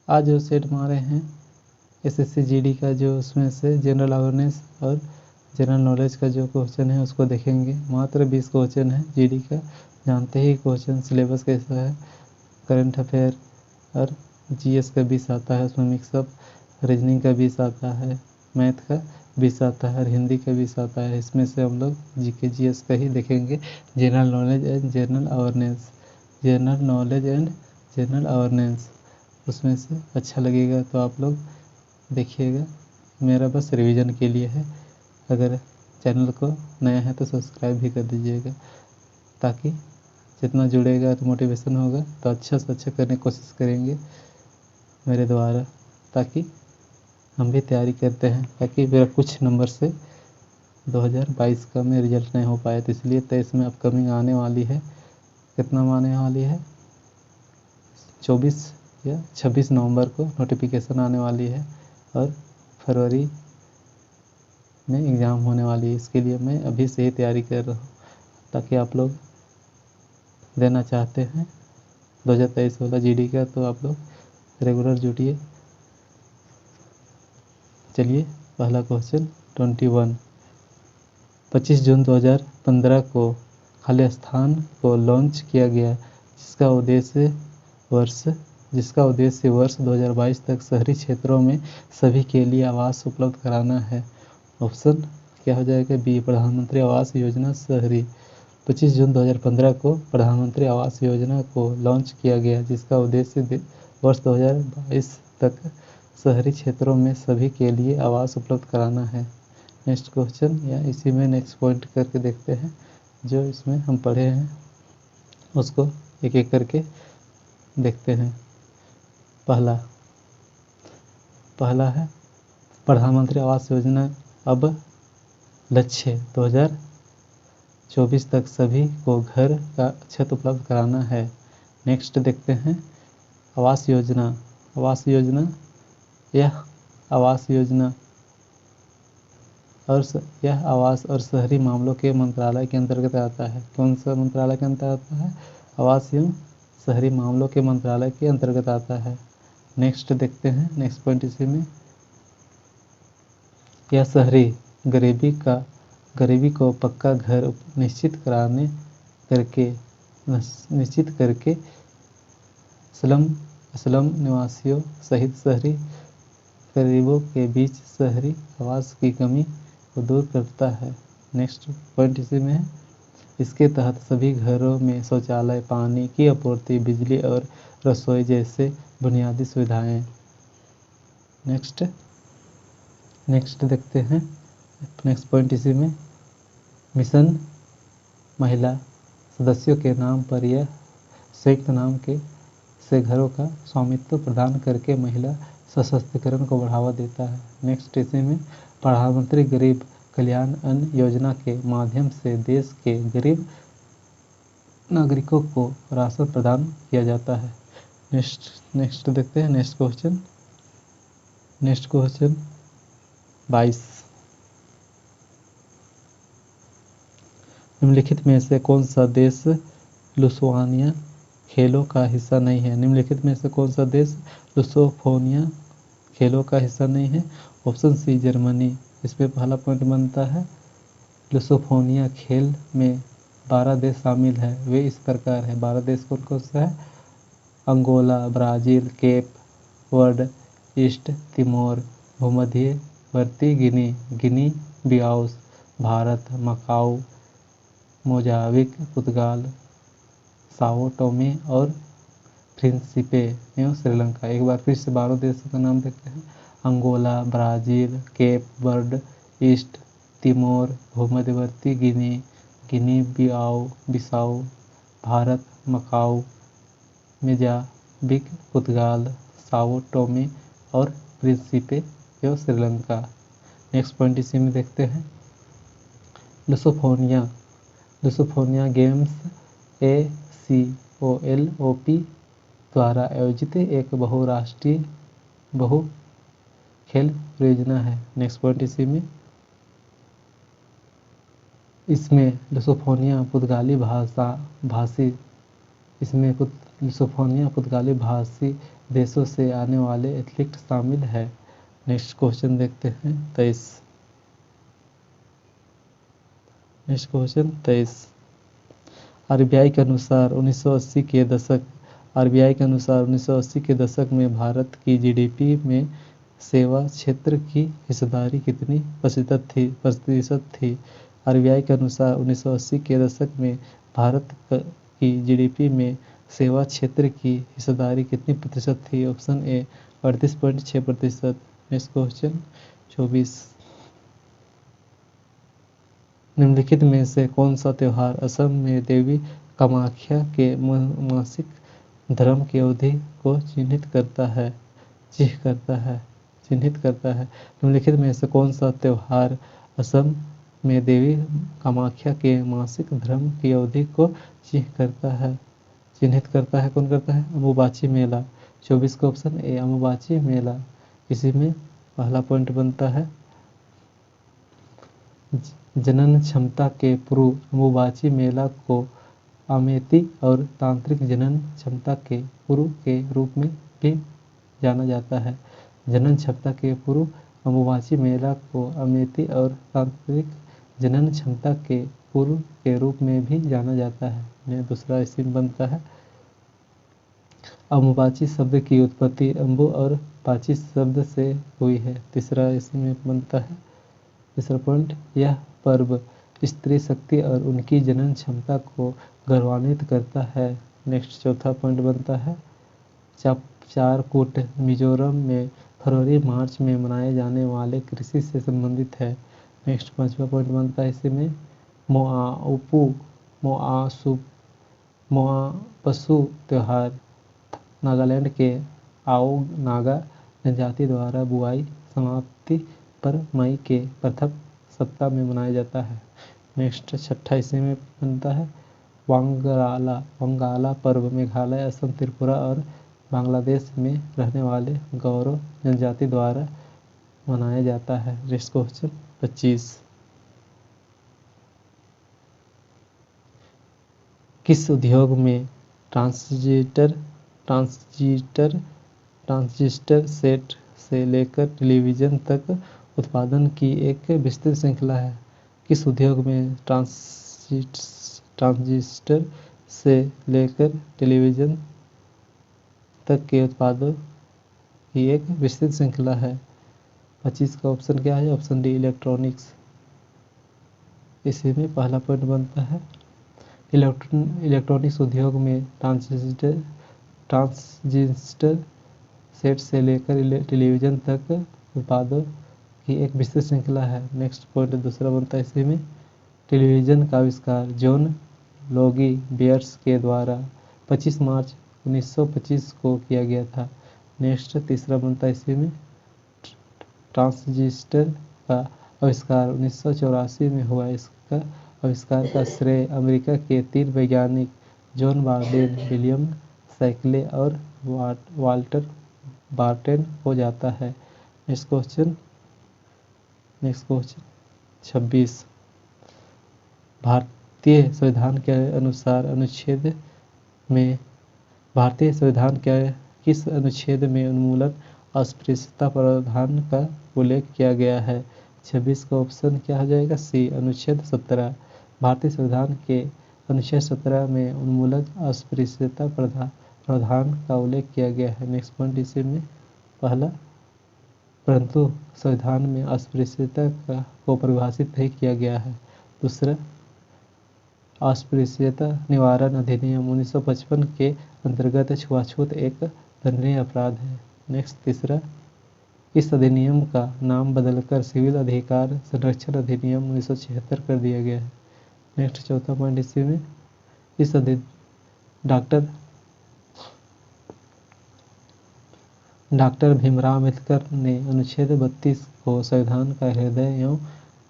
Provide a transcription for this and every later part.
आज जो सेट मारे हैं SSC GD का, जो उसमें से जनरल अवेयरनेस और जनरल नॉलेज का जो क्वेश्चन है उसको देखेंगे। मात्र 20 क्वेश्चन है GD का। जानते ही क्वेश्चन सिलेबस कैसा है। करंट अफेयर और GS का 20 आता है, उसमें मिक्सअप। रीजनिंग का 20 आता है, मैथ का 20 आता है और हिंदी का 20 आता है। इसमें से हम लोग GK GS का ही देखेंगे। General knowledge and general awareness, general knowledge and general awareness, उसमें से अच्छा लगेगा तो आप लोग देखिएगा। मेरा बस रिवीजन के लिए है। अगर चैनल को नया है तो सब्सक्राइब भी कर दीजिएगा, ताकि जितना जुड़ेगा तो मोटिवेशन होगा, तो अच्छा से अच्छा करने की कोशिश करेंगे मेरे द्वारा, ताकि हम भी तैयारी करते हैं। ताकि मेरा कुछ नंबर से 2022 का में रिजल्ट नहीं हो पाया, तो इसलिए 23 में अपकमिंग आने वाली है। कितना में आने वाली है? 24 या 26 नवंबर को नोटिफिकेशन आने वाली है और फरवरी में एग्ज़ाम होने वाली है। इसके लिए मैं अभी से ही तैयारी कर रहा हूँ, ताकि आप लोग देना चाहते हैं 2023 वाला GD का, तो आप लोग रेगुलर जुटिए। चलिए, पहला क्वेश्चन 21। 25 जून 2015 को खाली स्थान को लॉन्च किया गया, जिसका उद्देश्य वर्ष 2022 तक शहरी क्षेत्रों में सभी के लिए आवास उपलब्ध कराना है। ऑप्शन क्या हो जाएगा? बी, प्रधानमंत्री आवास योजना शहरी। 25 जून 2015 को प्रधानमंत्री आवास योजना को लॉन्च किया गया, जिसका उद्देश्य वर्ष 2022 तक शहरी क्षेत्रों में सभी के लिए आवास उपलब्ध कराना है। नेक्स्ट क्वेश्चन, या इसी में नेक्स्ट पॉइंट करके देखते हैं। जो इसमें हम पढ़े हैं उसको एक एक करके देखते हैं। पहला है प्रधानमंत्री आवास योजना अब लक्ष्य 2024 तक सभी को घर का छत उपलब्ध कराना है। नेक्स्ट देखते हैं आवास योजना। यह आवास और शहरी मामलों के मंत्रालय के अंतर्गत आता है। कौन सा मंत्रालय के अंतर्गत आता है? आवास एवं शहरी मामलों के मंत्रालय के अंतर्गत आता है। नेक्स्ट देखते हैं, नेक्स्ट पॉइंट इसी में। यह शहरी गरीबी को पक्का घर निश्चित करके स्लम निवासियों सहित शहरी गरीबों के बीच शहरी आवास की कमी को दूर करता है। नेक्स्ट पॉइंट इसी में है। इसके तहत सभी घरों में शौचालय, पानी की आपूर्ति, बिजली और रसोई जैसे बुनियादी सुविधाएं। नेक्स्ट देखते हैं, नेक्स्ट पॉइंट इसी में। मिशन महिला सदस्यों के नाम पर यह संयुक्त नाम से घरों का स्वामित्व प्रदान करके महिला सशक्तिकरण को बढ़ावा देता है। नेक्स्ट इसी में प्रधानमंत्री गरीब कल्याण अन्न योजना के माध्यम से देश के गरीब नागरिकों को राशन प्रदान किया जाता है। नेक्स्ट देखते हैं, नेक्स्ट क्वेश्चन 22। निम्नलिखित में से कौन सा देश लुसोफोनिया खेलों का हिस्सा नहीं है? निम्नलिखित में से कौन सा देश लुसोफोनिया खेलों का हिस्सा नहीं है? Option C, Germany. इसमें पहला पॉइंट बनता है लुसोफोनिया खेल में 12 देश शामिल है। वे इस प्रकार है। 12 देश कौन कौन सा है? Angola, Brazil, Cape Verde, East Timor, भूमध्यवर्ती Guinea Bissau, Bharat, Macau, Mozambique, पुर्तगाल, साओ टोमे और प्रिंसिपे एवं श्रीलंका। एक बार फिर से 12 देशों का नाम देखते हैं। Angola, Brazil, Cape Verde, East Timor, भूमध्यवर्ती Guinea Bissau, Bharat, Macau, Mozambique, पुर्तगाल, साओ टोमे और प्रिंसिपे एवं श्रीलंका। नेक्स्ट पॉइंट इसी में देखते हैं। लुसोफोनिया गेम्स ACOLOP द्वारा आयोजित एक बहुराष्ट्रीय खेल परियोजना है। नेक्स्ट पॉइंट इसी में। इसमें लुसोफोनिया पुर्तगाली भाषी देशों से आने वाले एथलीट शामिल है। नेक्स्ट क्वेश्चन देखते हैं 23। Next question 23। आरबीआई के अनुसार 1980 के दशक आरबीआई के अनुसार 1980 के दशक में भारत की जीडीपी में सेवा क्षेत्र की हिस्सेदारी कितनी प्रतिशत थी? आरबीआई के अनुसार 1980 के दशक में भारत की जीडीपी में सेवा क्षेत्र की हिस्सेदारी कितनी प्रतिशत थी? Option A 38.6%। Next question 24। निम्नलिखित में से कौन सा त्योहार असम में देवी कामाख्या के मासिक धर्म की अवधि को चिन्हित करता है? निम्नलिखित में से कौन सा त्योहार असम में देवी कामाख्या के मासिक धर्म की अवधि को चिन्हित करता है? कौन करता है? अम्बुबाची मेला। 24 का ऑप्शन ए अम्बुबाची मेला। इसी में पहला पॉइंट बनता है जनन क्षमता के पूर्व अम्बुबाची मेला को अमेती और तांत्रिक जनन क्षमता के पूर्व के रूप में भी जाना जाता है। जनन क्षमता के पूर्व अम्बुबाची मेला को अमेती और तांत्रिक जनन क्षमता के पूर्व के रूप में भी जाना जाता है। दूसरा इसी में बनता है अम्बुबाची शब्द की उत्पत्ति अम्बु और बाची शब्द से हुई है। तीसरा इसी में बनता है तीसरा पॉइंट, यह पर्व स्त्री शक्ति और उनकी जनन क्षमता को गौरवान्वित करता है। नेक्स्ट चौथा पॉइंट बनता है चारकूट मिजोरम में फरवरी मार्च में मनाए जाने वाले कृषि से संबंधित है। नेक्स्ट पांचवा पॉइंट बनता है इसी में मोआपसू त्योहार नागालैंड के आओ नागा जनजाति द्वारा बुआई समाप्ति पर मई के प्रथम सप्ताह में मनाया जाता है। नेक्स्ट छठा इसी में बनता है वांगाला पर्व मेघालय असम त्रिपुरा और बांग्लादेश में रहने वाले गारो जनजाति द्वारा मनाया जाता है। Next question 25। किस उद्योग में ट्रांजिस्टर सेट से लेकर टेलीविजन तक उत्पादन की एक विस्तृत श्रृंखला है? किस उद्योग में ट्रांजिस्टर से लेकर टेलीविजन तक के उत्पादों की एक विस्तृत श्रृंखला है? 25 का ऑप्शन क्या है? Option D electronics. इसी में पहला पॉइंट बनता है इलेक्ट्रॉनिक्स उद्योग में ट्रांजिस्टर सेट से लेकर टेलीविजन तक उत्पादों की एक विस्तृत श्रृंखला है। नेक्स्ट पॉइंट दूसरा बनता है इसी में टेलीविजन का आविष्कार जॉन लोगी बेयर्स के द्वारा 25 मार्च 1925 को किया गया था। नेक्स्ट तीसरा बनता है इसी में ट्रांजिस्टर का आविष्कार 1984 में हुआ। इसका आविष्कार का श्रेय अमेरिका के 3 वैज्ञानिक जॉन बार्डेन, विलियम शैकले और वाल्टर बार्टेन हो जाता है। Next question 26। भारतीय संविधान के अनुसार किस अनुच्छेद में उन्मूलन अस्पृश्यता प्रावधान का उल्लेख किया गया है? 26 का ऑप्शन क्या हो जाएगा? सी अनुच्छेद 17। भारतीय संविधान के अनुच्छेद 17 में उन्मूलन अस्पृश्यता प्रावधान का उल्लेख किया गया है। नेक्स्ट पॉइंट इसी में पहला, परंतु संविधान में अस्पृश्यता को परिभाषित नहीं किया गया है। दूसरा, अस्पृश्यता निवारण अधिनियम 1955 के अंतर्गत छुआछूत एक दंडनीय अपराध है। नेक्स्ट तीसरा, इस अधिनियम का नाम बदलकर सिविल अधिकार संरक्षण अधिनियम 1976 कर दिया गया है। नेक्स्ट चौथा पॉइंट इसी में डॉक्टर भीमराव अम्बेडकर ने अनुच्छेद 32 को संविधान का हृदय एवं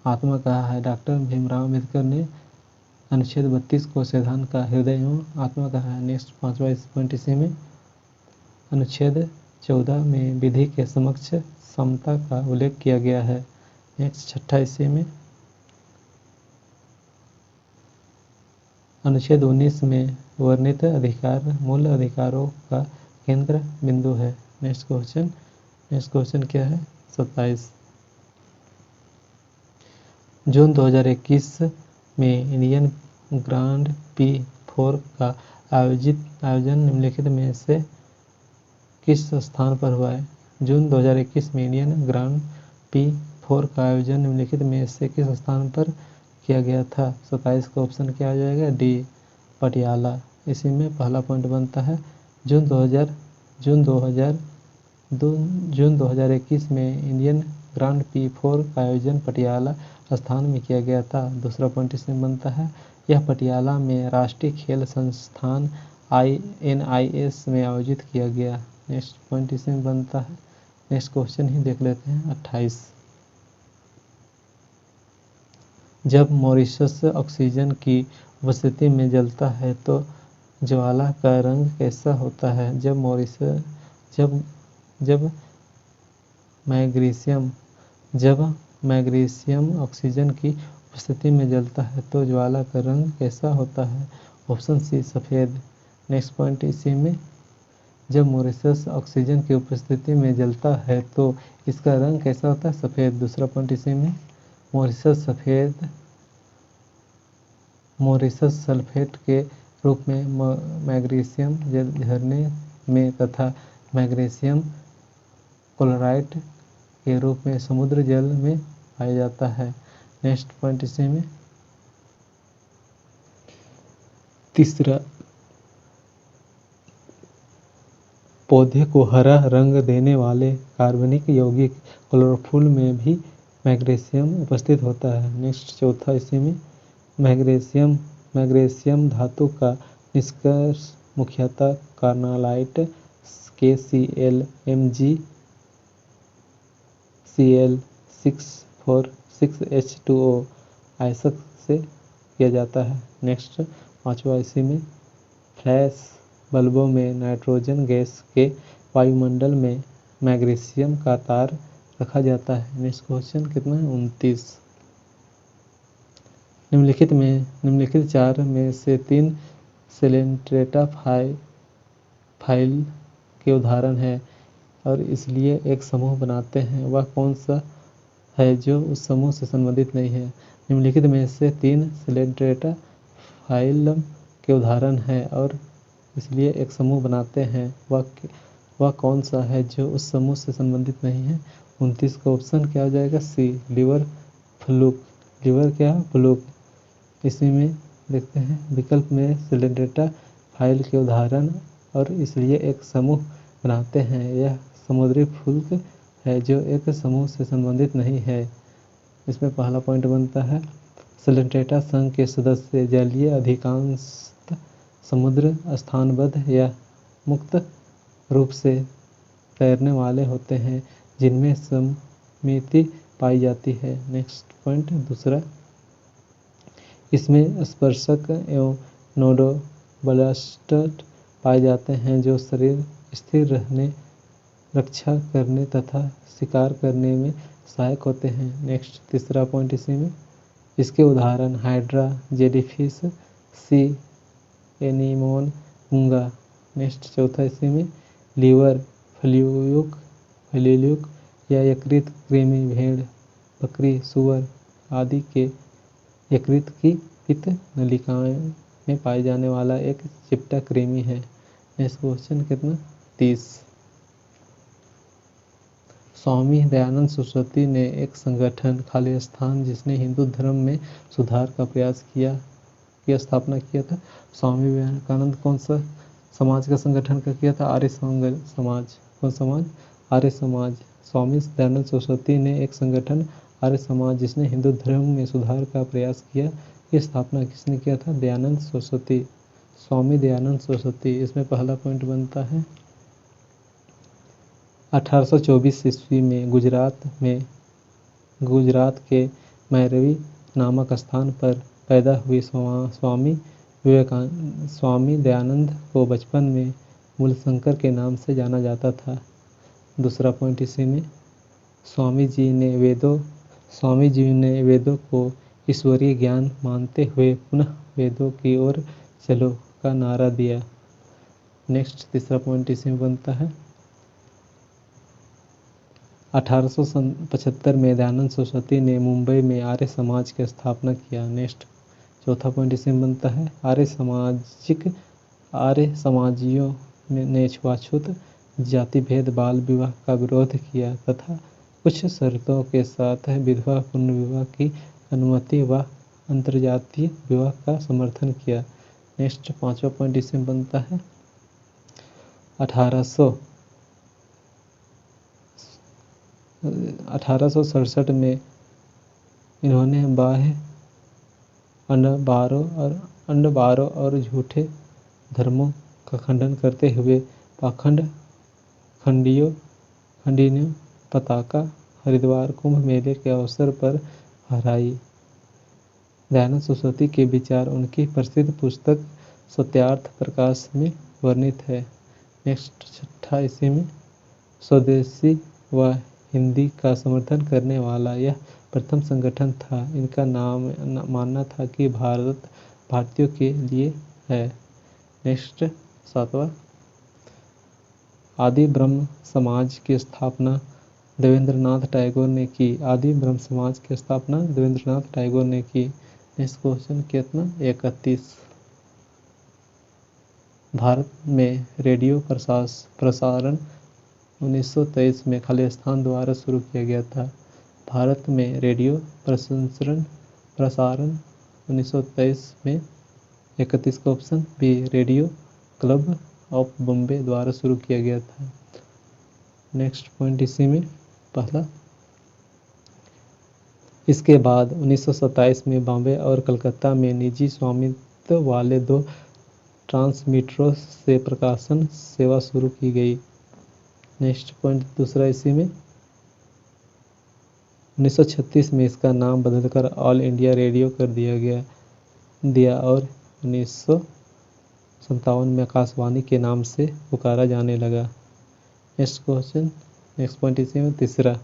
आत्मा कहा है। डॉक्टर भीमराव अम्बेडकर ने अनुच्छेद 32 को संविधान का हृदय एवं आत्मा कहा है। नेक्स्ट पांचवा पॉइंट इसी में अनुच्छेद 14 में विधि के समक्ष समता का उल्लेख किया गया है। नेक्स्ट छठा इसी में अनुच्छेद 19 में वर्णित अधिकार मूल अधिकारों का केंद्र बिंदु है। नेक्स्ट क्वेश्चन क्या है? 27। जून 2021 में इंडियन ग्रांड पी 4 का आयोजन निम्नलिखित में से किस स्थान पर हुआ है? जून 2021 में इंडियन ग्रांड पी 4 का आयोजन निम्नलिखित में से किस स्थान पर किया गया था? 27 का ऑप्शन क्या आ जाएगा? डी, पटियाला। इसी में पहला पॉइंट बनता है। जून 2021 में इंडियन ग्रांड पी 4 का आयोजन पटियाला स्थान में किया गया था। दूसरा पॉइंट इसमें बनता है, यह पटियाला में राष्ट्रीय खेल संस्थान NIS में आयोजित किया गया। नेक्स्ट पॉइंट इसमें बनता है। नेक्स्ट क्वेश्चन ही देख लेते हैं 28। जब मॉरिशस ऑक्सीजन की उपस्थिति में जलता है तो ज्वाला का रंग कैसा होता है? जब मैग्नीशियम ऑक्सीजन की उपस्थिति में जलता है तो ज्वाला का रंग कैसा होता है? ऑप्शन सी, सफ़ेद। नेक्स्ट पॉइंट इसी में, जब मॉरिशस ऑक्सीजन की उपस्थिति में जलता है तो इसका रंग कैसा होता है? सफ़ेद। दूसरा पॉइंट इसी में, मॉरिशस सल्फेट के रूप में मैग्नीशियम झरने में तथा मैग्नीशियम क्लोराइड के रूप में समुद्र जल में पाया जाता है। नेक्स्ट पॉइंट इसी में, तीसरा, पौधे को हरा रंग देने वाले कार्बनिक यौगिक क्लोरोफिल में भी मैग्नीशियम उपस्थित होता है। नेक्स्ट चौथा इसी में, मैग्नीशियम धातु का निष्कर्ष मुख्यतः कार्नालाइट KCl MgCl646H2O आयस्क से किया जाता है। नेक्स्ट पांचवा इसी में, फ्लैश बल्बों में नाइट्रोजन गैस के वायुमंडल में मैग्नीशियम का तार रखा जाता है। नेक्स्ट क्वेश्चन कितना है? 29। निम्नलिखित 4 में से 3 सेलेंट्रेटा फाइल के उदाहरण हैं और इसलिए एक समूह बनाते हैं। वह कौन सा है जो उस समूह से संबंधित नहीं है? निम्नलिखित में से 3 सेलेंट्रेटा फाइलम के उदाहरण हैं और इसलिए एक समूह बनाते हैं। वह कौन सा है जो उस समूह से संबंधित नहीं है? 29 का ऑप्शन क्या हो जाएगा? सी, लिवर फ्लूक। लिवर क्या है? फ्लूक। इसी में देखते हैं विकल्प में, सेलेंट्रेटा फाइल के उदाहरण और इसलिए एक समूह बनाते हैं। यह समुद्री फुल्क है जो एक समूह से संबंधित नहीं है। इसमें पहला पॉइंट बनता है, सेलेंट्रेटा संघ के सदस्य जलीय अधिकांशतः समुद्र स्थानबद्ध या मुक्त रूप से तैरने वाले होते हैं जिनमें सममिति पाई जाती है। नेक्स्ट पॉइंट दूसरा, इसमें स्पर्शक एवं नोडोब्लास्ट पाए जाते हैं जो शरीर स्थिर रहने, रक्षा करने तथा शिकार करने में सहायक होते हैं। नेक्स्ट तीसरा पॉइंट इसी में, इसके उदाहरण हाइड्रा, जेलीफिश, सी एनीमोन, मूंगा। नेक्स्ट चौथा इसी में, लीवर फ्लूक या यकृत कृमि भेड़, बकरी, सुअर आदि के यकृत की पित्त नलिकाएं में पाए जाने वाला एक चिपटा कृमि है। नेक्स्ट क्वेश्चन कितना? 30। स्वामी दयानंद सरस्वती ने एक संगठन खालिस्तान जिसने हिंदू धर्म में सुधार का प्रयास किया की स्थापना किया था। स्वामी विवेकानंद कौन सा समाज का संगठन का किया था? आर्य समाज। कौन समाज? आर्य समाज। स्वामी दयानंद सरस्वती ने एक संगठन आर्य समाज जिसने हिंदू धर्म में सुधार का प्रयास किया की स्थापना किसने किया था? दयानंद सरस्वती, स्वामी दयानंद सरस्वती। इसमें पहला पॉइंट बनता है, 1824 ईस्वी में गुजरात के मैरवी नामक स्थान पर पैदा हुई स्वामी दयानंद को बचपन में मूलशंकर के नाम से जाना जाता था। दूसरा पॉइंट इसी में, स्वामी जी ने वेदों को ईश्वरीय ज्ञान मानते हुए पुनः वेदों की ओर चलो का नारा दिया। नेक्स्ट तीसरा पॉइंट इसी में बनता है 1875 में दयानंद सरस्वती ने मुंबई में आर्य समाज की स्थापना किया। नेक्स्ट चौथा पॉइंट इसी में बनता है आर्य समाजियों ने छुआछूत, जाति भेद, बाल विवाह का विरोध किया तथा कुछ शर्तों के साथ विधवा पुनर्विवाह की अनुमति व अंतर्जातीय विवाह का समर्थन किया। नेक्स्ट पांचवा पॉइंट इसमें बनता है 1867 में इन्होंने बाह्य अंडबारों और झूठे धर्मों का खंडन करते हुए खंडनीय पताका हरिद्वार कुंभ मेले के अवसर पर फहराई। दयानंद सरस्वती के विचार उनकी प्रसिद्ध पुस्तक सत्यार्थ प्रकाश में वर्णित है। नेक्स्ट छठा इसी में स्वदेशी व हिंदी का समर्थन करने वाला यह प्रथम संगठन था। इनका मानना था कि भारत भारतीयों के लिए है। नेक्स्ट सातवां आदि ब्रह्म समाज की स्थापना देवेंद्रनाथ टैगोर ने की। आदि ब्रह्म समाज की स्थापना देवेंद्रनाथ टैगोर ने की। नेक्स्ट क्वेश्चन कितना 31 भारत में रेडियो प्रसारण 1923 में खालिस्तान द्वारा शुरू किया गया था। भारत में रेडियो प्रसारण 1923 में 31 का option B radio club of Bombay द्वारा शुरू किया गया था। नेक्स्ट पॉइंट इसी में पहला इसके बाद 1927 में बॉम्बे और कलकत्ता में निजी स्वामित्व वाले 2 ट्रांसमीटरों से प्रकाशन सेवा शुरू की गई। नेक्स्ट पॉइंट दूसरा इसी में 1936 में इसका नाम बदलकर ऑल इंडिया रेडियो कर दिया और 1957 में आकाशवाणी के नाम से पुकारा जाने लगा। नेक्स्ट पॉइंट इसी में तीसरा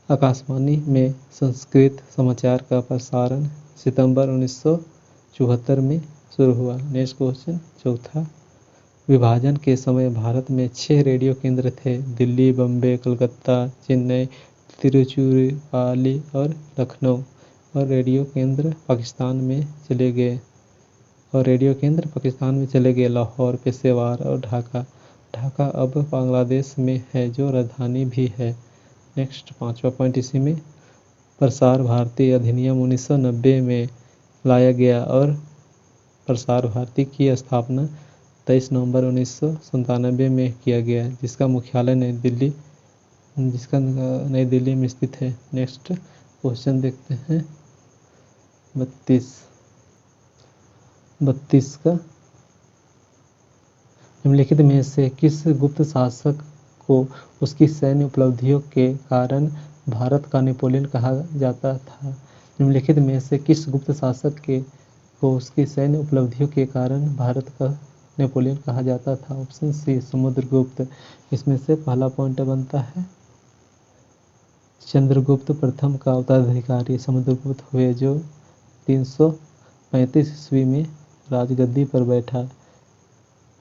आकाशवाणी में संस्कृत समाचार का प्रसारण सितंबर 1974 में शुरू हुआ। नेक्स्ट क्वेश्चन चौथा विभाजन के समय भारत में 6 रेडियो केंद्र थे। दिल्ली, बम्बे, कलकत्ता, चेन्नई, तिरुचिरापल्ली और लखनऊ और रेडियो केंद्र पाकिस्तान में चले गए लाहौर, पेशेवर और ढाका अब बांग्लादेश में है जो राजधानी भी है। नेक्स्ट पांचवा पॉइंट इसी में प्रसार भारती अधिनियम 1990 में लाया गया और प्रसार भारती की स्थापना 23 नवंबर 1997 में किया गया जिसका मुख्यालय नई दिल्ली में स्थित है। नेक्स्ट क्वेश्चन देखते हैं 32 का निम्नलिखित में से किस गुप्त शासक को उसकी सैन्य उपलब्धियों के कारण भारत का नेपोलियन कहा जाता था। निम्नलिखित में से किस गुप्त शासक को उसकी सैन्य उपलब्धियों के कारण भारत का नेपोलियन कहा जाता था। Option C Samudragupta. इसमें से पहला पॉइंट बनता है चंद्रगुप्त प्रथम का उत्तराधिकारी समुद्रगुप्त हुए जो 335 ईस्वी में राजगद्दी पर बैठा।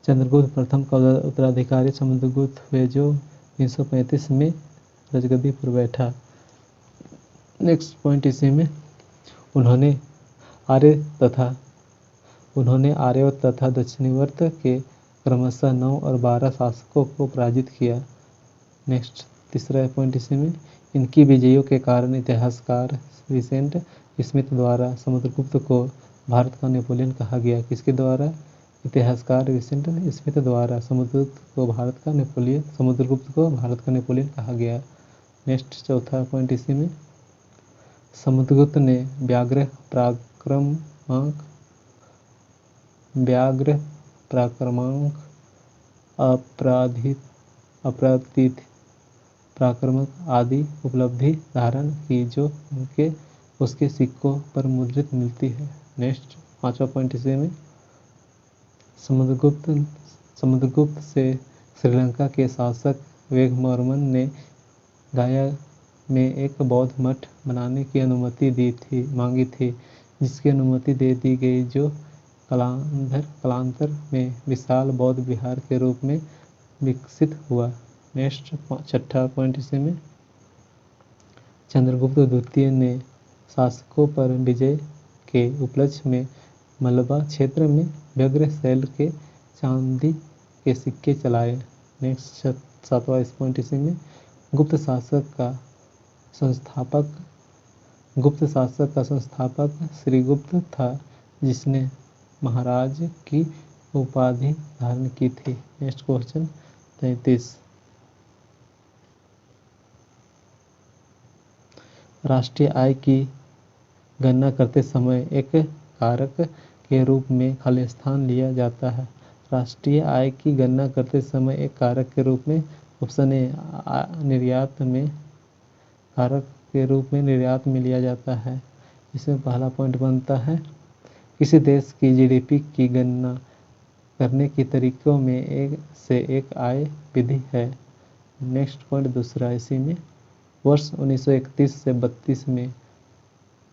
चंद्रगुप्त प्रथम का उत्तराधिकारी समुद्रगुप्त हुए जो 335 में राजगद्दी पर बैठा। नेक्स्ट पॉइंट इसी में उन्होंने आर्यवर्त तथा दक्षिणावर्त के क्रमशः 9 और 12 शासकों को पराजित किया। नेक्स्ट तीसरा पॉइंट इसी में इनकी विजयों के कारण इतिहासकार विसेंट स्मिथ द्वारा समुद्रगुप्त को भारत का नेपोलियन कहा गया। किसके द्वारा? इतिहासकार विसेंट स्मिथ द्वारा समुद्रगुप्त को भारत का नेपोलियन कहा गया। नेक्स्ट चौथा पॉइंट इसी में समुद्रगुप्त ने व्याघ्र पराक्रमांक अपराधित पराक्रमक आदि उपलब्धि धारण की जो उसके सिक्कों पर मुद्रित मिलती है। नेक्स्ट पांचवा पॉइंट इसी में समुद्रगुप्त से श्रीलंका के शासक वेंगमवर्मन ने गाया में एक बौद्ध मठ बनाने की अनुमति मांगी थी जिसकी अनुमति दे दी गई जो कालांतर में विशाल बौद्ध विहार के रूप में विकसित हुआ। नेक्स्ट छठा पॉइंट इसी में, चंद्रगुप्त द्वितीय ने शासकों पर विजय के उपलक्ष्य में मलबा क्षेत्र में व्यग्रशैल के चांदी के सिक्के चलाए। नेक्स्ट सातवां इस पॉइंट इसी में, गुप्त शासक का संस्थापक श्रीगुप्त था, जिसने महाराज की उपाधि धारण की थी। नेक्स्ट क्वेश्चन 33, राष्ट्रीय आय की गणना करते समय एक कारक के रूप में खालिस्तान लिया जाता है। राष्ट्रीय आय की गणना करते समय एक कारक के रूप में, ऑप्शन ए, निर्यात में कारक के रूप में निर्यात में लिया जाता है। इसमें पहला पॉइंट बनता है, किसी देश की जीडीपी की गणना करने के तरीकों में एक से एक आय विधि है। नेक्स्ट पॉइंट दूसरा इसी में, वर्ष 1931 से 32 में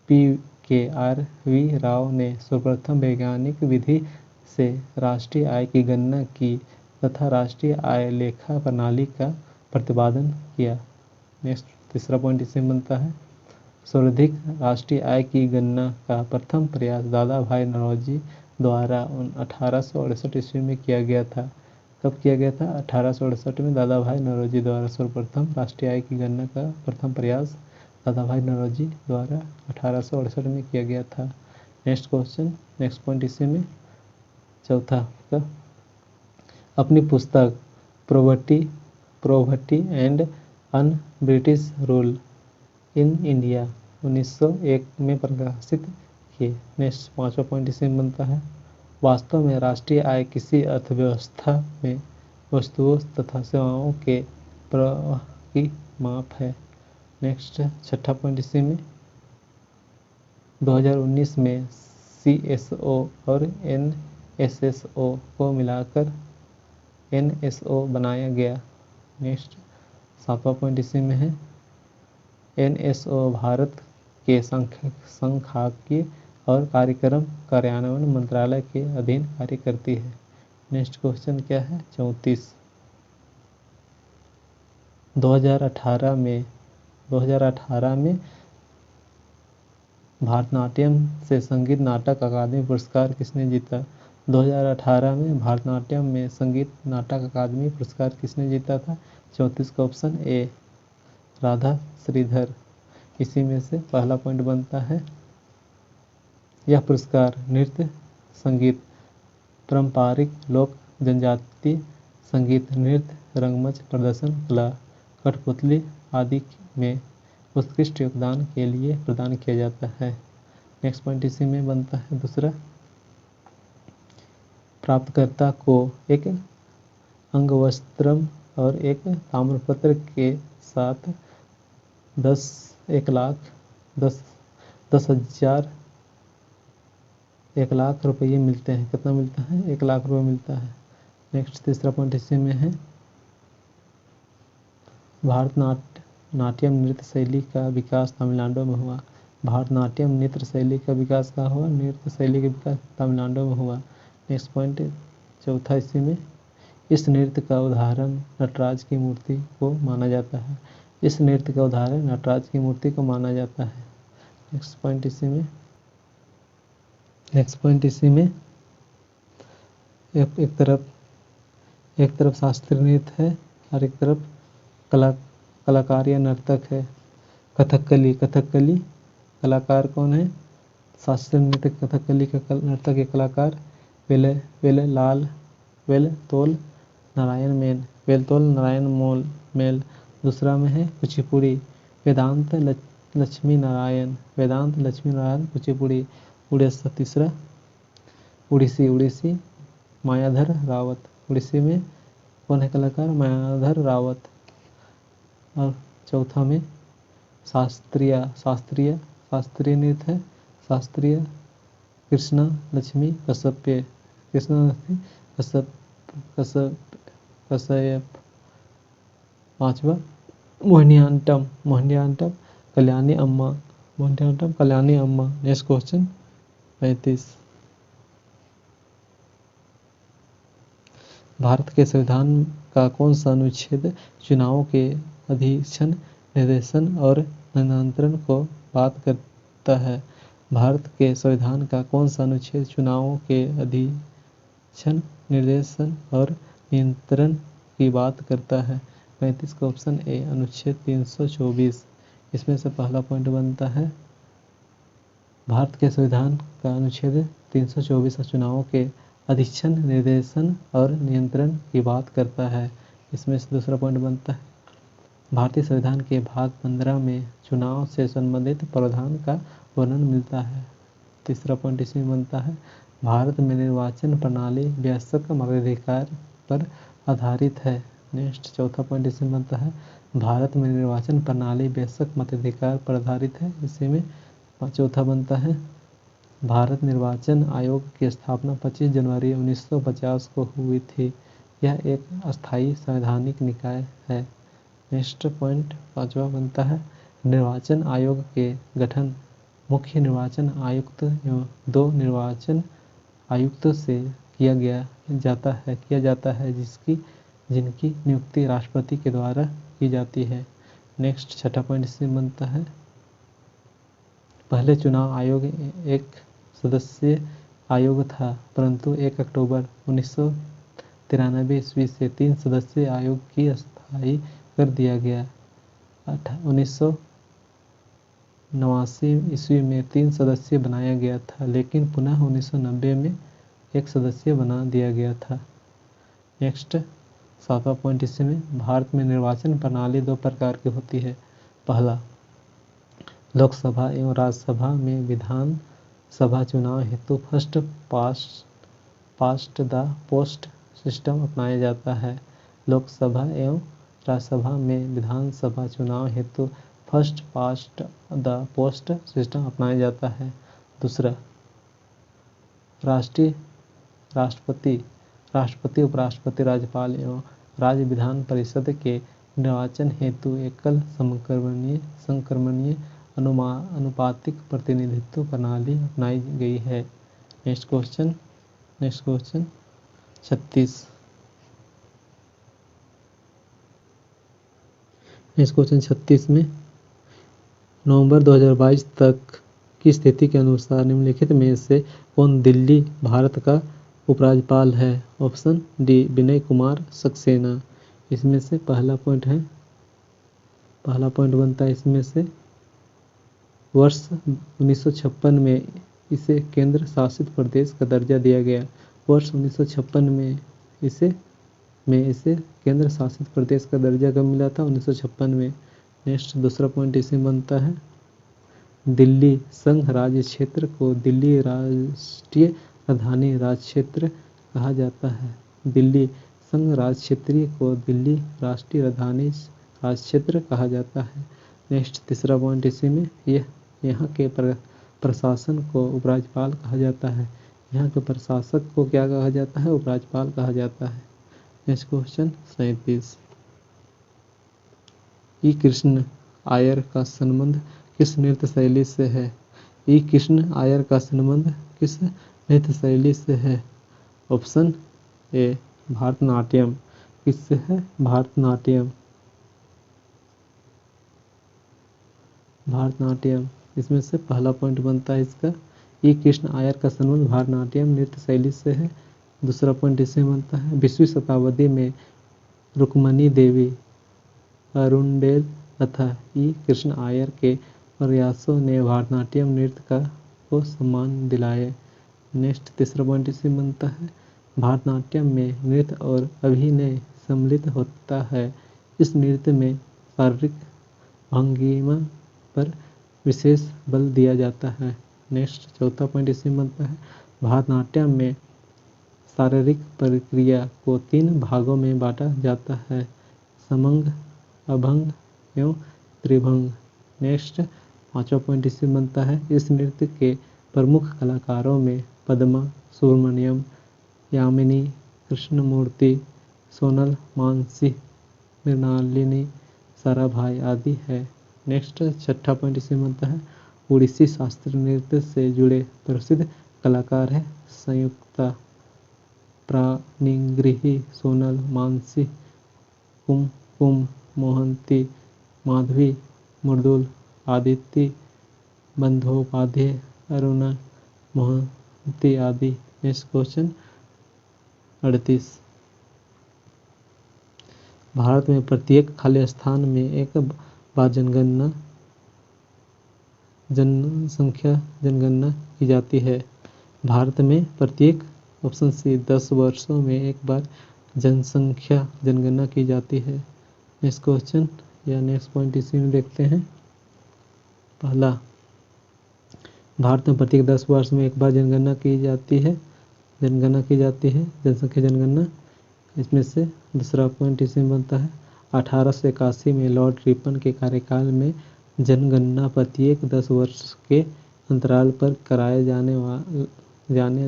PKRV राव ने सर्वप्रथम वैज्ञानिक विधि से राष्ट्रीय आय की गणना की तथा राष्ट्रीय आय लेखा प्रणाली का प्रतिपादन किया। नेक्स्ट तीसरा पॉइंट इसमें बनता है, सर्वाधिक राष्ट्रीय आय की गणना का प्रथम प्रयास दादा भाई नौरोजी द्वारा 1868 ईस्वी में किया गया था। कब किया गया था? 1868 में दादा भाई नौरोजी द्वारा सर्वप्रथम राष्ट्रीय आय की गणना का प्रथम प्रयास दादा भाई नौरोजी द्वारा 1868 में किया गया था। नेक्स्ट क्वेश्चन, नेक्स्ट पॉइंट इसी में चौथा का, अपनी पुस्तक poverty and un British rule in India 1901 में प्रकाशित किए। नेक्स्ट पांचवा पॉइंट इसमें बनता है, वास्तव में राष्ट्रीय आय किसी अर्थव्यवस्था में वस्तुओं तथा सेवाओं के प्रवाह की माप है। नेक्स्ट छठा पॉइंट इसी में, 2019 में CSO और NSSO को मिलाकर NSO बनाया गया। नेक्स्ट सातवां पॉइंट इसी में है, NSO भारत के सांख्यिकी और कार्यक्रम कार्यान्वयन मंत्रालय के अधीन कार्य करती है। नेक्स्ट क्वेश्चन क्या है? 34, 2018 में भारतनाट्यम से संगीत नाटक अकादमी पुरस्कार किसने जीता? 2018 में भारतनाट्यम में संगीत नाटक अकादमी पुरस्कार किसने जीता था? 34 का ऑप्शन ए, राधा श्रीधर। इसी में से पहला पॉइंट बनता है, यह पुरस्कार नृत्य संगीत, पारंपरिक लोक जनजातीय संगीत, नृत्य, रंगमंच प्रदर्शन कला, कठपुतली आदि में उत्कृष्ट योगदान के लिए प्रदान किया जाता है। नेक्स्ट पॉइंट इसी में बनता है दूसरा, प्राप्तकर्ता को एक अंगवस्त्रम और एक ताम्रपत्र के साथ 1 लाख रुपये मिलते हैं। कितना मिलता है? 1 लाख रुपये मिलता है। नेक्स्ट तीसरा पॉइंट इसी में है, भारतनाट्यम नृत्य शैली का विकास तमिलनाडु में हुआ। भारतनाट्यम नृत्य शैली का विकास कहाँ हुआ? नृत्य शैली का विकास तमिलनाडु में हुआ। नेक्स्ट पॉइंट चौथा इसी में, इस नृत्य का उदाहरण नटराज की मूर्ति को माना जाता है। इस नृत्य का उदाहरण नटराज की मूर्ति को माना जाता है। नेक्स्ट पॉइंट इसी में एक तरफ शास्त्रीय नृत्य है और एक तरफ कलाकार या नर्तक है। कथकली कलाकार कौन है? शास्त्रीय नृत्य कथकली का नर्तक के कलाकार वेलतोल नारायण मेल। दूसरा में है कुचिपुड़ी, वेदांत लक्ष्मी नारायण कुचिपुड़ी। तीसरा उड़ीसी मायाधर रावत। उड़ीसी में कौन है कलाकार? मायाधर रावत। और चौथा में शास्त्रीय नृत्य है, शास्त्रीय कृष्णा लक्ष्मी कश्यप। पांचवा मोहिनीअट्टम कल्याणी अम्मा। नेक्स्ट क्वेश्चन 35, भारत के संविधान का कौन सा अनुच्छेद चुनावों के अधिक्षण, निर्देशन और नियंत्रण को बात करता है? भारत के संविधान का कौन सा अनुच्छेद चुनावों के अधिक्षण, निर्देशन और नियंत्रण की बात करता है? 35 का ऑप्शन ए अनुच्छेद 324। इसमें से पहला पॉइंट बनता है भारत के संविधान का अनुच्छेद 324 चुनावों के अधिक्षण, निर्देशन और नियंत्रण की बात करता है। इसमें से दूसरा पॉइंट बनता है भारतीय संविधान के भाग 15 में चुनाव से संबंधित प्रावधान का वर्णन मिलता है। तीसरा पॉइंट इसमें बनता है भारत में निर्वाचन प्रणाली वयस्क मताधिकार पर आधारित है। नेक्स्ट चौथा पॉइंट इसमें बनता है भारत में निर्वाचन प्रणाली वयस्क मताधिकार पर आधारित है। इसी में चौथा बनता है भारत निर्वाचन आयोग की स्थापना 25 जनवरी 1950 को हुई थी। यह एक अस्थायी संवैधानिक निकाय है। नेक्स्ट पॉइंट पांचवा बनता है निर्वाचन आयोग के गठन मुख्य निर्वाचन आयुक्त एवं 2 निर्वाचन आयुक्तों से किया जाता है जिनकी नियुक्ति राष्ट्रपति के द्वारा की जाती है। नेक्स्ट छठा पॉइंट इसमें बनता है पहले चुनाव आयोग एक सदस्यीय आयोग था, परंतु 1 अक्टूबर 1993 ईस्वी से 3 सदस्यीय आयोग की स्थायी कर दिया गया। 1989 ईस्वी में 3 सदस्यीय बनाया गया था, लेकिन पुनः 1990 में 1 सदस्यीय बना दिया गया था। नेक्स्ट 7वां पॉइंट इसमें भारत में निर्वाचन प्रणाली 2 प्रकार की होती है। पहला लोकसभा एवं राज्यसभा में विधान सभा चुनाव हेतु first past the post system अपनाया जाता है। लोकसभा एवं राज्यसभा में विधानसभा चुनाव हेतु first past the post system अपनाया जाता है। दूसरा राष्ट्रपति, उपराष्ट्रपति, राज्यपाल एवं राज्य विधान परिषद के निर्वाचन हेतु एकल संक्रमणीय अनुपातिक प्रतिनिधित्व प्रणाली अपनाई गई है। Next question 36। नेक्स्ट क्वेश्चन 36 में नवंबर 2022 तक की स्थिति के अनुसार निम्नलिखित में से कौन दिल्ली भारत का उपराज्यपाल है? Option D Vinay Kumar Saxena. इसमें से पहला पॉइंट बनता है इसमें से वर्ष 1956 में इसे केंद्र शासित प्रदेश का दर्जा दिया गया। वर्ष 1956 में इसे केंद्र शासित प्रदेश का दर्जा कब मिला था? 1956 में। नेक्स्ट दूसरा पॉइंट इसमें बनता है दिल्ली संघ राज्य क्षेत्र को दिल्ली राष्ट्रीय राजधानी राज्य क्षेत्र कहा जाता है। दिल्ली संघ राज्य क्षेत्र को दिल्ली राष्ट्रीय राजधानी राज्य क्षेत्र कहा जाता है। नेक्स्ट तीसरा पॉइंट इसी में यहाँ के प्रशासन को उपराज्यपाल कहा जाता है। यहाँ के प्रशासक को क्या कहा जाता है? उपराज्यपाल कहा जाता है। Next question 37। ई कृष्ण आयर का संबंध किस नृत्य शैली से है? ई कृष्ण आयर का संबंध किस नृत्य शैली से है? Option A Bharatanatyam. किससे है? भारतनाट्यम। इसमें से पहला पॉइंट बनता है इसका ई कृष्ण आयर का संबंध भारतनाट्यम नृत्य शैली से है। दूसरा पॉइंट इसमें बनता है 20वीं शताब्दी में रुक्मणी देवी अरुंडेल तथा ई कृष्ण आयर के प्रयासों ने भारतनाट्यम नृत्य को सम्मान दिलाए। नेक्स्ट तीसरा पॉइंट इसमें बनता है भारतनाट्यम में नृत्य और अभिनय सम्मिलित होता है। इस नृत्य में शारीरिक भंगिमा पर विशेष बल दिया जाता है। नेक्स्ट चौथा पॉइंट इसमें बनता है भारतनाट्यम में शारीरिक प्रक्रिया को 3 भागों में बांटा जाता है, समंग, अभंग एवं त्रिभंग। नेक्स्ट पांचवा पॉइंट इसमें बनता है इस नृत्य के प्रमुख कलाकारों में पद्मा सुब्रमण्यम, यामिनी कृष्णमूर्ति, सोनल मानसिंह, मृणालिनी साराभाई आदि है। नेक्स्ट छठा पॉइंट इसमें बनता है उड़ीसी शास्त्रीय नृत्य से जुड़े प्रसिद्ध कलाकार है संयुक्ता। प्राणिगृही, सोनल, मानसी, कुमकुम, मोहंती, माधवी, मृदुल, आदित्य, बंदोपाध्याय, अरुणा, मोहंती आदि। Next question 38। भारत में प्रत्येक खाली स्थान में एक बार जनगणना की जाती है। भारत में प्रत्येक ऑप्शन सी 10 वर्षों में एक बार जनसंख्या जनगणना की जाती है। नेक्स्ट क्वेश्चन या नेक्स्ट पॉइंट इसी में देखते हैं। पहला, भारत में प्रत्येक 10 वर्ष में एक बार जनगणना की जाती है जनसंख्या जनगणना। इसमें से दूसरा पॉइंट इसमें बनता है 1881 में लॉर्ड रिपन के कार्यकाल में जनगणना प्रत्येक 10 वर्ष के अंतराल पर कराए जाने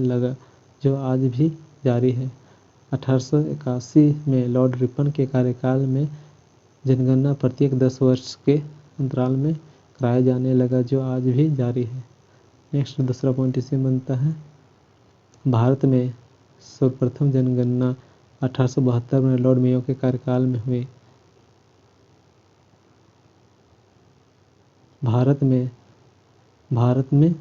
लगा, जो आज भी जारी है। 1881 में लॉर्ड रिपन के कार्यकाल में जनगणना प्रत्येक 10 वर्ष के अंतराल में कराया जाने लगा, जो आज भी जारी है। नेक्स्ट दूसरा पॉइंट इसमें बनता है भारत में सर्वप्रथम जनगणना 1872 में लॉर्ड मेयो के कार्यकाल में हुई। भारत में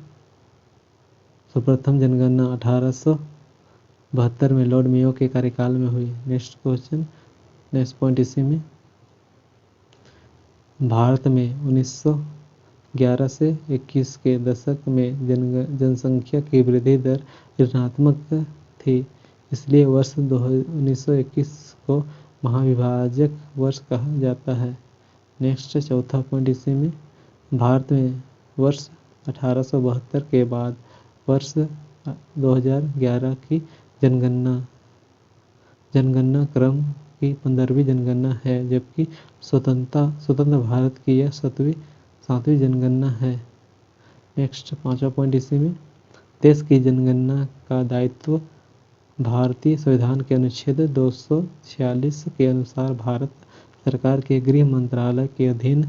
सर्वप्रथम जनगणना 1872 में लॉर्ड मेयो के कार्यकाल में हुई। नेक्स्ट क्वेश्चन, नेक्स्ट पॉइंट इसी में भारत में 1911 से 21 के दशक में जनसंख्या की वृद्धि दर ऋणात्मक थी, इसलिए वर्ष 1921 को महाविभाजक वर्ष कहा जाता है। नेक्स्ट चौथा पॉइंट इसी में भारत में वर्ष 1872 के बाद वर्ष 2011 की जनगणना क्रम की 15वीं जनगणना है, जबकि स्वतंत्र भारत की यह 7वीं जनगणना है। नेक्स्ट पांचवा पॉइंट इसी में देश की जनगणना का दायित्व भारतीय संविधान के अनुच्छेद 246 के अनुसार भारत सरकार के गृह मंत्रालय के अधीन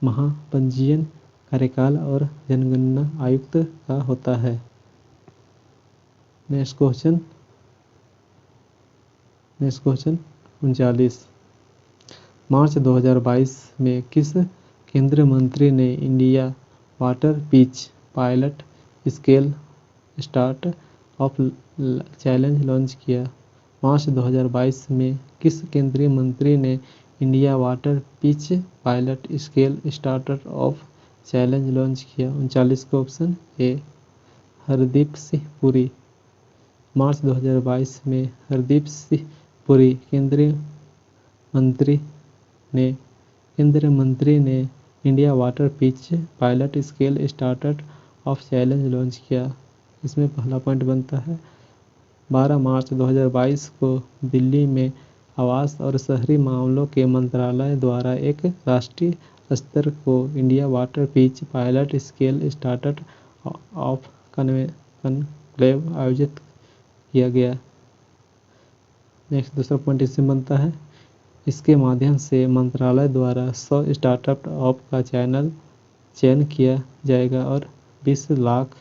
महापंजीयन कार्यकाल और जनगणना आयुक्त का होता है। Next question 39। मार्च 2022 में किस केंद्रीय मंत्री ने India water pitch pilot scale start up challenge launch किया? मार्च 2022 में किस केंद्रीय मंत्री ने India water pitch pilot scale startup of challenge launch किया? 39 का ऑप्शन ए हरदीप सिंह पुरी। मार्च 2022 में हरदीप सिंह पुरी केंद्रीय मंत्री ने India water pitch pilot scale startup of challenge launch किया। इसमें पहला पॉइंट बनता है 12 मार्च 2022 को दिल्ली में आवास और शहरी मामलों के मंत्रालय द्वारा एक राष्ट्रीय स्तर को India water pitch pilot scale startup of conclave आयोजित किया गया। नेक्स्ट दूसरा पॉइंट इससे बनता है इसके माध्यम से मंत्रालय द्वारा 100 स्टार्टअप का चयन किया जाएगा और 20 लाख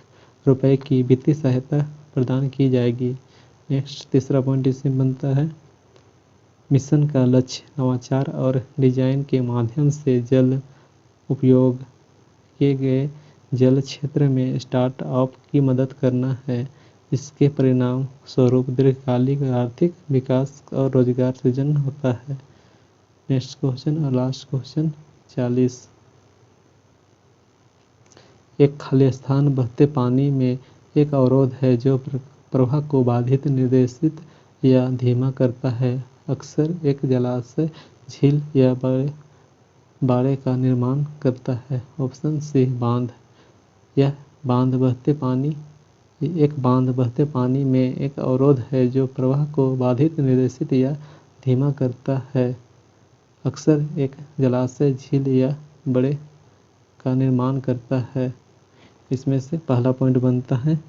रुपए की वित्तीय सहायता प्रदान की जाएगी। नेक्स्ट तीसरा पॉइंट इसमें बनता है मिशन का लक्ष्य नवाचार और डिजाइन के माध्यम से जल उपयोग किए गए जल क्षेत्र में स्टार्टअप की मदद करना है। इसके परिणाम स्वरूप दीर्घकालिक आर्थिक विकास और रोजगार सृजन होता है। नेक्स्ट क्वेश्चन और लास्ट क्वेश्चन 40। एक खाली स्थान बहते पानी में एक अवरोध है जो प्रवाह को बाधित, निर्देशित या धीमा करता है। अक्सर एक जलाशय, झील या बाड़े का निर्माण करता है। ऑप्शन सी बांध। एक बांध बहते पानी में एक अवरोध है जो प्रवाह को बाधित, निर्देशित या धीमा करता है। अक्सर एक जलाशय, झील या बाड़े का निर्माण करता है। इसमें से पहला पॉइंट बनता है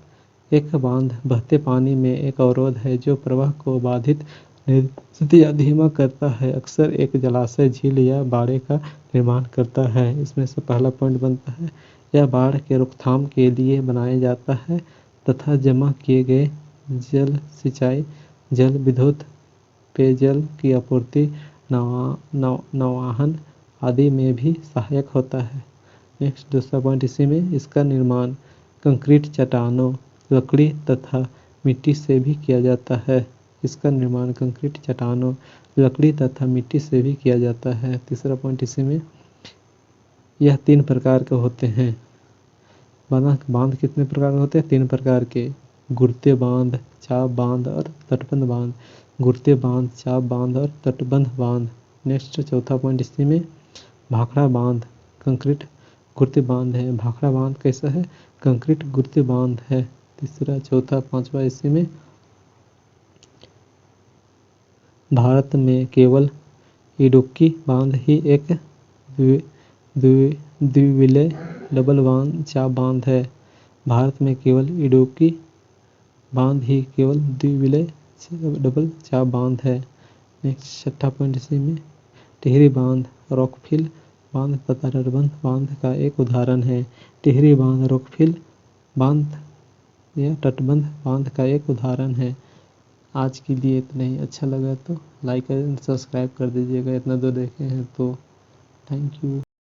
एक बांध बहते पानी में एक अवरोध है जो प्रवाह को बाधित, निर्देशित या धीमा करता है। अक्सर एक जलाशय, झील या बाड़े का निर्माण करता है। इसमें से पहला पॉइंट बनता है यह बाढ़ के रोकथाम के लिए बनाया जाता है तथा जमा किए गए जल सिंचाई जल विद्युत पेयजल की आपूर्ति, नौवहन आदि में भी सहायक होता है। नेक्स्ट दूसरा पॉइंट इसी में, इसका निर्माण कंक्रीट, चट्टानों, लकड़ी तथा मिट्टी से भी किया जाता है। इसका निर्माण कंक्रीट, चट्टानों, लकड़ी तथा मिट्टी से भी किया जाता है। तीसरा पॉइंट इसी में, यह 3 प्रकार के होते हैं। बांध कितने प्रकार के होते हैं? 3 प्रकार के, गुरुत्वीय बांध, चाप बांध और तटबंध बांध। गुरुत्वीय बांध, चाप बांध और तटबंध बांध। नेक्स्ट चौथा पॉइंट इसी में, भाखड़ा बांध कंक्रीट गुरुत्वीय बांध है। भाखड़ा बांध कैसा है? कंक्रीट गुरुत्वीय बांध है। तीसरा, चौथा, पांचवा इसी में, भारत में केवल इडुक्की बांध ही एक द्विविलीय डबल चाप बांध है। भारत में केवल इडुक्की बांध ही केवल द्विविलीय डबल चाप बांध है। नेक्स्ट छठा पॉइंट इसी में, टिहरी बांध रॉकफिल बांध तथा तटबंध बांध का एक उदाहरण है। टिहरी बांध रॉकफिल बांध या तटबंध बांध का एक उदाहरण है। आज के लिए इतना ही। अच्छा लगा तो लाइक एंड सब्सक्राइब कर दीजिएगा। इतना तो देखे हैं तो थैंक यू।